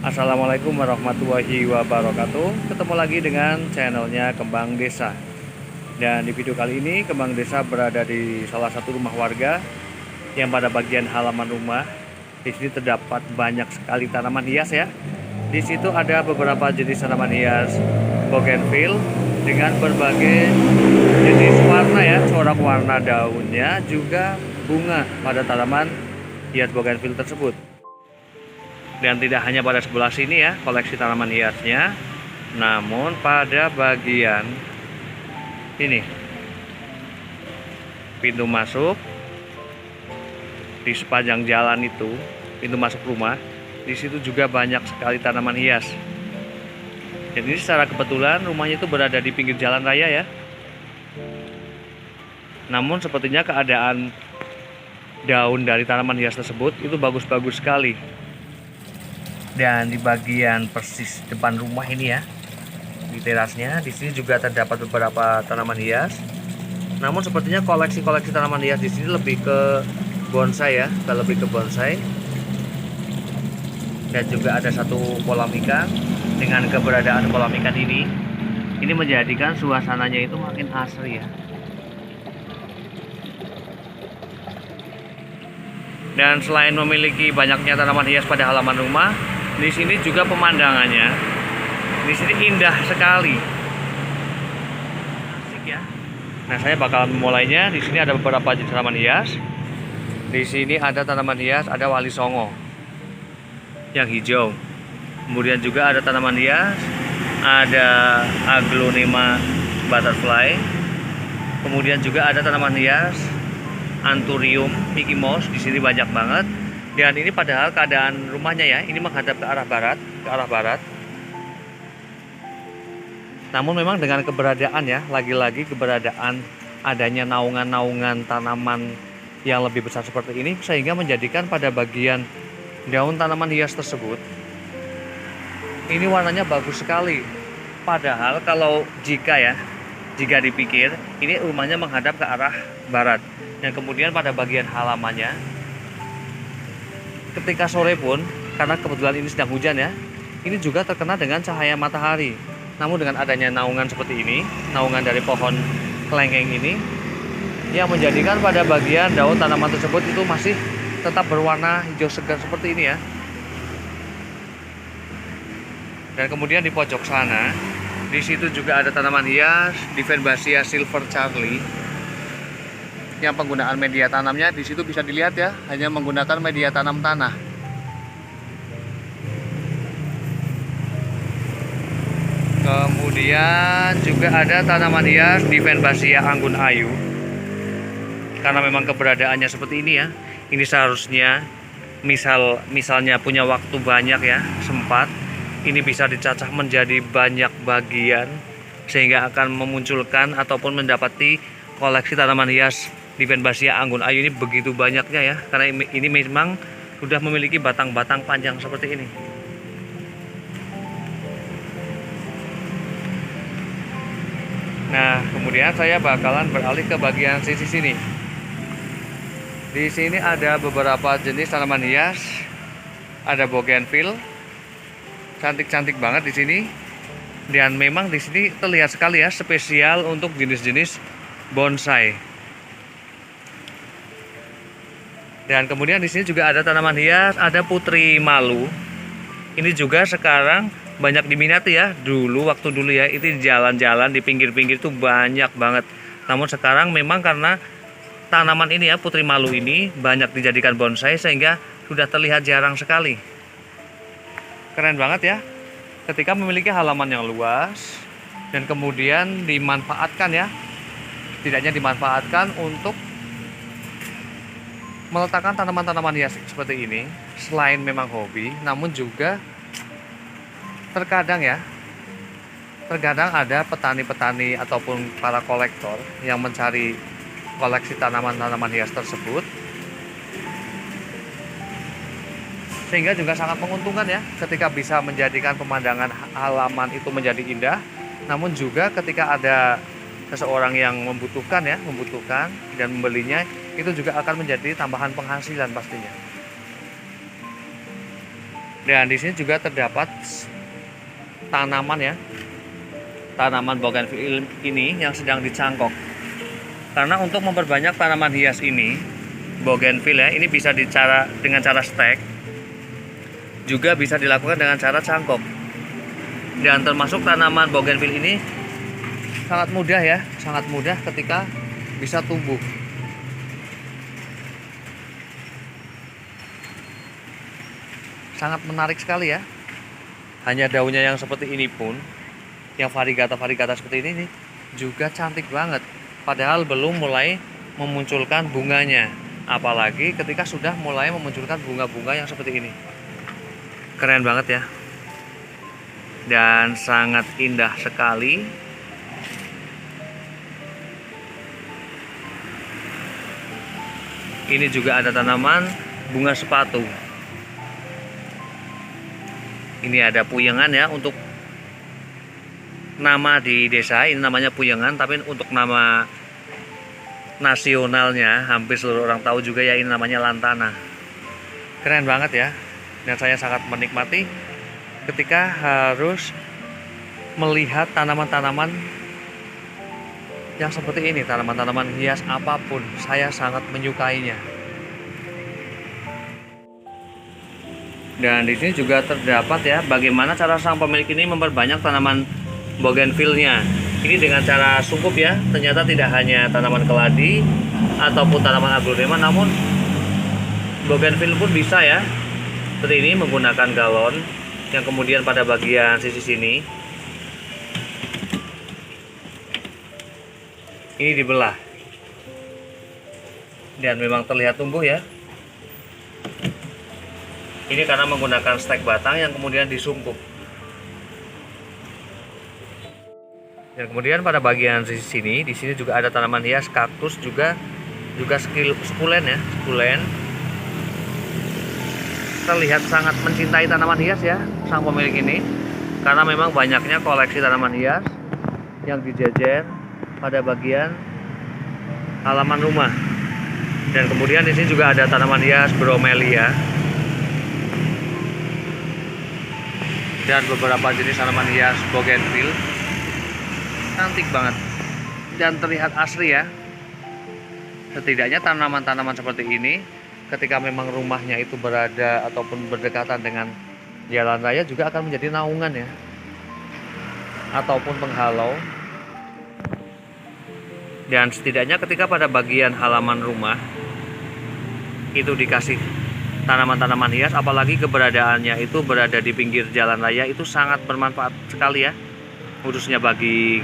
Assalamualaikum warahmatullahi wabarakatuh. Ketemu lagi dengan channelnya Kembang Desa. Dan di video kali ini Kembang Desa berada di salah satu rumah warga yang pada bagian halaman rumah di sini terdapat banyak sekali tanaman hias ya. Di situ ada beberapa jenis tanaman hias bougainville dengan berbagai jenis warna ya, corak warna daunnya juga bunga pada tanaman hias bougainville tersebut. Dan tidak hanya pada sebelah sini ya koleksi tanaman hiasnya, namun pada bagian ini pintu masuk di sepanjang jalan itu, pintu masuk rumah, di situ juga banyak sekali tanaman hias. Jadi secara kebetulan rumahnya itu berada di pinggir jalan raya ya. Namun sepertinya keadaan daun dari tanaman hias tersebut itu bagus-bagus sekali. Dan di bagian persis depan rumah ini ya, di terasnya, di sini juga terdapat beberapa tanaman hias. Namun sepertinya koleksi tanaman hias di sini lebih ke bonsai ya, lebih ke bonsai. Dan juga ada satu kolam ikan. Dengan keberadaan kolam ikan ini menjadikan suasananya itu makin asri ya. Dan selain memiliki banyaknya tanaman hias pada halaman rumah, di sini juga pemandangannya di sini indah sekali. Asik ya. Nah, saya bakalan memulainya. Di sini ada beberapa jenis tanaman hias. Di sini ada tanaman hias, ada wali songo yang hijau. Kemudian juga ada tanaman hias, ada aglonema butterfly. Kemudian juga ada tanaman hias anthurium Mickey Mouse. Di sini banyak banget. Dan ini padahal keadaan rumahnya ya, ini menghadap ke arah barat, Namun memang dengan keberadaan ya, lagi-lagi keberadaan adanya naungan-naungan tanaman yang lebih besar seperti ini, sehingga menjadikan pada bagian daun tanaman hias tersebut ini warnanya bagus sekali. Padahal kalau jika dipikir ini rumahnya menghadap ke arah barat, dan kemudian pada bagian halamannya ketika sore pun, karena kebetulan ini sedang hujan ya, ini juga terkena dengan cahaya matahari. Namun dengan adanya naungan seperti ini, naungan dari pohon kelengkeng ini, yang menjadikan pada bagian daun tanaman tersebut itu masih tetap berwarna hijau segar seperti ini ya. Dan kemudian di pojok sana, di situ juga ada tanaman hias Divenbasia Silver Charlie. Yang penggunaan media tanamnya di situ bisa dilihat ya, hanya menggunakan media tanam tanah. Kemudian juga ada tanaman hias Divenbasia Anggun Ayu. Karena memang keberadaannya seperti ini ya, ini seharusnya misalnya punya waktu banyak ya, sempat, ini bisa dicacah menjadi banyak bagian sehingga akan memunculkan ataupun mendapati koleksi tanaman hias Divenbasia Anggun Ayu ini begitu banyaknya ya, karena ini memang sudah memiliki batang-batang panjang seperti ini. Nah, kemudian saya bakalan beralih ke bagian sisi sini. Di sini ada beberapa jenis tanaman hias, ada bougainville, cantik-cantik banget di sini. Dan memang di sini terlihat sekali ya, spesial untuk jenis-jenis bonsai. Dan kemudian di sini juga ada tanaman hias, ada putri malu. Ini juga sekarang banyak diminati ya. Waktu dulu ya, itu jalan-jalan di pinggir-pinggir itu banyak banget. Namun sekarang memang karena tanaman ini ya, putri malu ini banyak dijadikan bonsai sehingga sudah terlihat jarang sekali. Keren banget ya. Ketika memiliki halaman yang luas dan kemudian dimanfaatkan ya. Setidaknya dimanfaatkan untuk meletakkan tanaman-tanaman hias seperti ini, selain memang hobi, namun juga terkadang ada petani-petani ataupun para kolektor yang mencari koleksi tanaman-tanaman hias tersebut, sehingga juga sangat menguntungkan ya, ketika bisa menjadikan pemandangan halaman itu menjadi indah. Namun juga ketika ada seseorang yang membutuhkan dan membelinya, itu juga akan menjadi tambahan penghasilan pastinya. Dan di sini juga terdapat tanaman ya, tanaman bougainville ini yang sedang dicangkok. Karena untuk memperbanyak tanaman hias ini, bougainville ya, ini bisa dengan cara stek, juga bisa dilakukan dengan cara cangkok. Dan termasuk tanaman bougainville ini sangat mudah ya, sangat mudah ketika bisa tumbuh. Sangat menarik sekali ya. Hanya daunnya yang seperti ini pun, yang variegata seperti ini juga cantik banget. Padahal belum mulai memunculkan bunganya. Apalagi ketika sudah mulai memunculkan bunga-bunga yang seperti ini. Keren banget ya. Dan sangat indah sekali. Ini juga ada tanaman bunga sepatu. Ini ada puyengan ya, untuk nama di desa ini namanya puyengan, tapi untuk nama nasionalnya hampir seluruh orang tahu juga ya, ini namanya lantana. Keren banget ya, dan saya sangat menikmati ketika harus melihat tanaman-tanaman yang seperti ini, tanaman-tanaman hias apapun, saya sangat menyukainya. Dan di sini juga terdapat ya, bagaimana cara sang pemilik ini memperbanyak tanaman bougainville-nya. Ini dengan cara sungkup ya. Ternyata tidak hanya tanaman keladi ataupun tanaman aglonema, namun bougainville pun bisa ya. Seperti ini menggunakan galon yang kemudian pada bagian sisi sini ini dibelah. Dan memang terlihat tumbuh ya. Ini karena menggunakan stek batang yang kemudian disungkup. Dan kemudian pada bagian sisi sini, di sini juga ada tanaman hias kaktus juga sukulen ya, sukulen. Terlihat sangat mencintai tanaman hias ya sang pemilik ini, karena memang banyaknya koleksi tanaman hias yang dijejer pada bagian halaman rumah. Dan kemudian di sini juga ada tanaman hias bromelia dan beberapa jenis tanaman hias bougainville. Cantik banget dan terlihat asri ya. Setidaknya tanaman-tanaman seperti ini ketika memang rumahnya itu berada ataupun berdekatan dengan jalan raya juga akan menjadi naungan ya, ataupun penghalau. Dan setidaknya ketika pada bagian halaman rumah itu dikasih tanaman-tanaman hias, apalagi keberadaannya itu berada di pinggir jalan raya, itu sangat bermanfaat sekali ya, khususnya bagi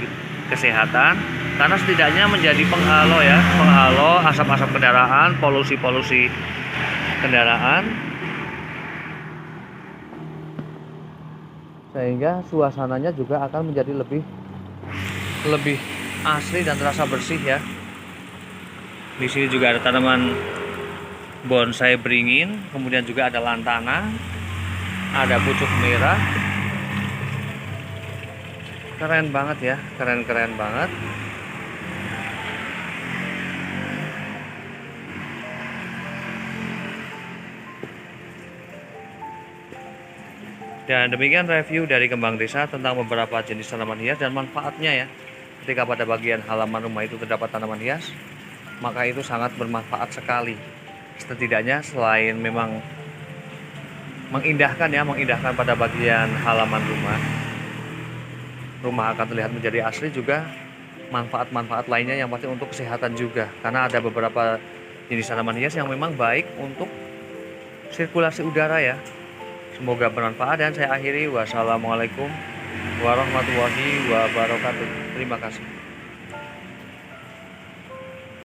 kesehatan, karena setidaknya menjadi penghalau ya, penghalau asap-asap kendaraan, polusi-polusi kendaraan, sehingga suasananya juga akan menjadi lebih asri dan terasa bersih ya. Di sini juga ada tanaman bonsai beringin, kemudian juga ada lantana, ada pucuk merah. Keren banget ya, keren banget. Dan demikian review dari Kembang Desa tentang beberapa jenis tanaman hias dan manfaatnya ya. Ketika pada bagian halaman rumah itu terdapat tanaman hias, maka itu sangat bermanfaat sekali. Setidaknya selain memang mengindahkan pada bagian halaman rumah akan terlihat menjadi asri, juga manfaat-manfaat lainnya yang pasti untuk kesehatan juga, karena ada beberapa jenis tanaman hias yang memang baik untuk sirkulasi udara ya. Semoga bermanfaat, dan saya akhiri. Wassalamualaikum warahmatullahi wabarakatuh. Terima kasih.